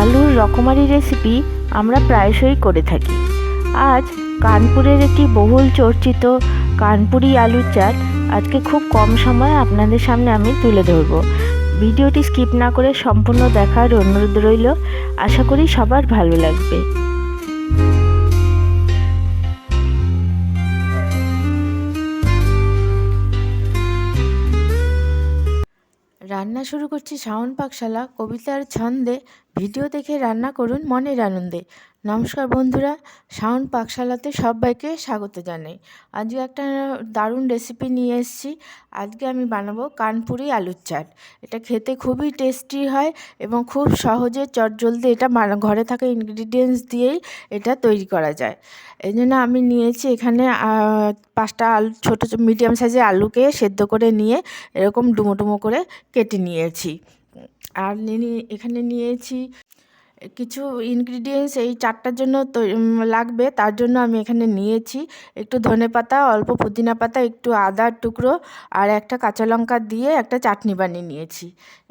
আলুর রকমারি রেসিপি আমরা প্রায়শই করে থাকি। আজ কানপুরের একটি বহুল চর্চিত কানপুরি আলুর চাট আজকে খুব কম সময়ে আপনাদের সামনে আমি তুলে ধরব। ভিডিওটি স্কিপ না করে সম্পূর্ণ দেখার অনুরোধ রইল। আশা করি সবার ভালো লাগবে। রান্না শুরু করছি শাওন পাকশালা কবিতার ছন্দে। ভিডিও দেখে রান্না করুন মনের আনন্দে। নমস্কার বন্ধুরা, শাওন পাকশালাতে সবাইকে স্বাগত জানাই। আজকে একটা দারুণ রেসিপি নিয়ে এসেছি। আজকে আমি বানাবো কানপুরি আলুর চাট। এটা খেতে খুবই টেস্টি হয় এবং খুব সহজে চটজলদি এটা ঘরে থাকা ইনগ্রিডিয়েন্টস দিয়েই এটা তৈরি করা যায়। এই জন্য আমি নিয়েছি এখানে 5টা আলু, ছোটো মিডিয়াম সাইজের আলুকে সেদ্ধ করে নিয়ে এরকম ডুমো ডুমো করে কেটে নিয়েছি। আর এখানে নিয়েছি কিছু ইনগ্রিডিয়েন্টস এই চাটটার জন্য লাগবে। তার জন্য আমি এখানে নিয়েছি একটু ধনেপাতা, অল্প পুদিনা পাতা, একটু আদার টুকরো আর একটা কাঁচা লঙ্কা দিয়ে একটা চাটনি বানিয়ে নিয়েছি।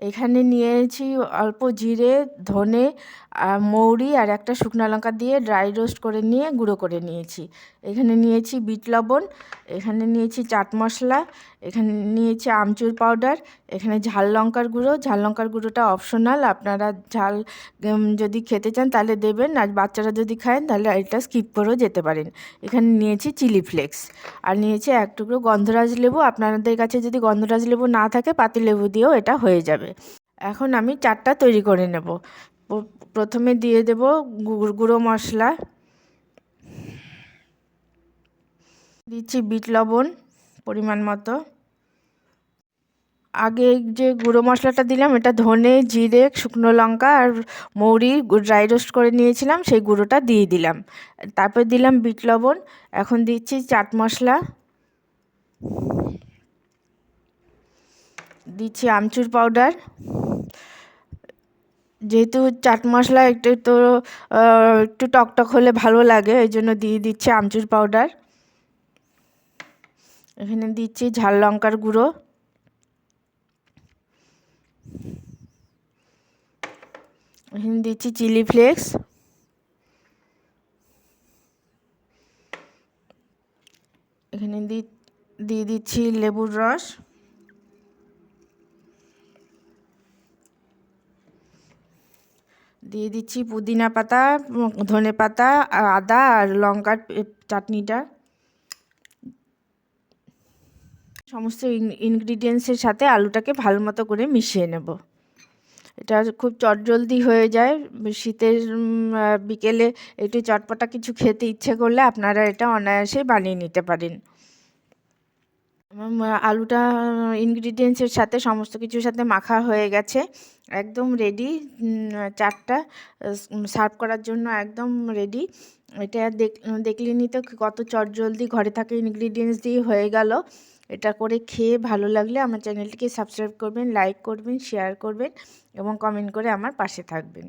এখানে নিয়েছি অল্প জিরে, ধনে, মৌরি আর একটা শুকনো লঙ্কা দিয়ে ড্রাই রোস্ট করে নিয়ে গুঁড়ো করে নিয়েছি। এখানে নিয়েছি বিট লবণ, এখানে নিয়েছি চাট মশলা, এখানে নিয়েছি আমচুর পাউডার, এখানে ঝাল লঙ্কার গুঁড়ো। ঝাল লঙ্কার গুঁড়োটা অপশনাল, আপনারা ঝাল যদি খেতে চান তাহলে দেবেন, আর বাচ্চারা যদি খায় তাহলে এটা স্কিপ করেও যেতে পারেন। এখানে নিয়েছি চিলি ফ্লেক্স আর নিয়েছি এক টুকরো গন্ধরাজ লেবু। আপনাদের কাছে যদি গন্ধরাজ লেবু না থাকে পাতি লেবু দিয়েও এটা হয়ে যাবে। এখন আমি চাটটা তৈরি করে নেব। প্রথমে দিয়ে দেব গুঁড়ো মশলা, দিচ্ছি বিট লবণ পরিমাণ মতো। আগে যে গুঁড়ো মশলাটা দিলাম এটা ধনে, জিরে, শুকনো লঙ্কা আর মৌরি ড্রাই রোস্ট করে নিয়েছিলাম, সেই গুঁড়োটা দিয়ে দিলাম। তারপর দিলাম বিট লবণ। এখন দিচ্ছি চাট মশলা, দিচ্ছি আমচুর পাউডার। যেহেতু চাট মশলা একটু টকটক হলে ভালো লাগে, এই জন্য দিয়ে দিচ্ছি আমচুর পাউডার। এখানে দিচ্ছি ঝাল লঙ্কার গুঁড়ো, এখানে দিচ্ছি চিলি ফ্লেক্স, এখানে দিয়ে দিচ্ছি লেবুর রস, দিয়ে দিচ্ছি পুদিনা পাতা, ধনে পাতা, আদা আর লঙ্কার চাটনিটা। সমস্ত ইনগ্রিডিয়েন্টসের সাথে আলুটাকে ভালো মতো করে মিশিয়ে নেব। এটা খুব চটজলদি হয়ে যায়। শীতের বিকেলে একটু চটপটা কিছু খেতে ইচ্ছে করলে আপনারা এটা অনায়াসে বানিয়ে নিতে পারেন। আলুটা ইনগ্রিডিয়েন্টসের সাথে সমস্ত কিছুর সাথে মাখা হয়ে গেছে, একদম রেডি। চাটটা সার্ভ করার জন্য একদম রেডি। এটা দেখলেনই তো কত চটজলদি ঘরে থাকা ইনগ্রিডিয়েন্টস দিয়ে হয়ে গেল। এটা করে খেয়ে ভালো লাগলে আমার চ্যানেলটিকে সাবস্ক্রাইব করবেন, লাইক করবেন, শেয়ার করবেন এবং কমেন্ট করে আমার পাশে থাকবেন।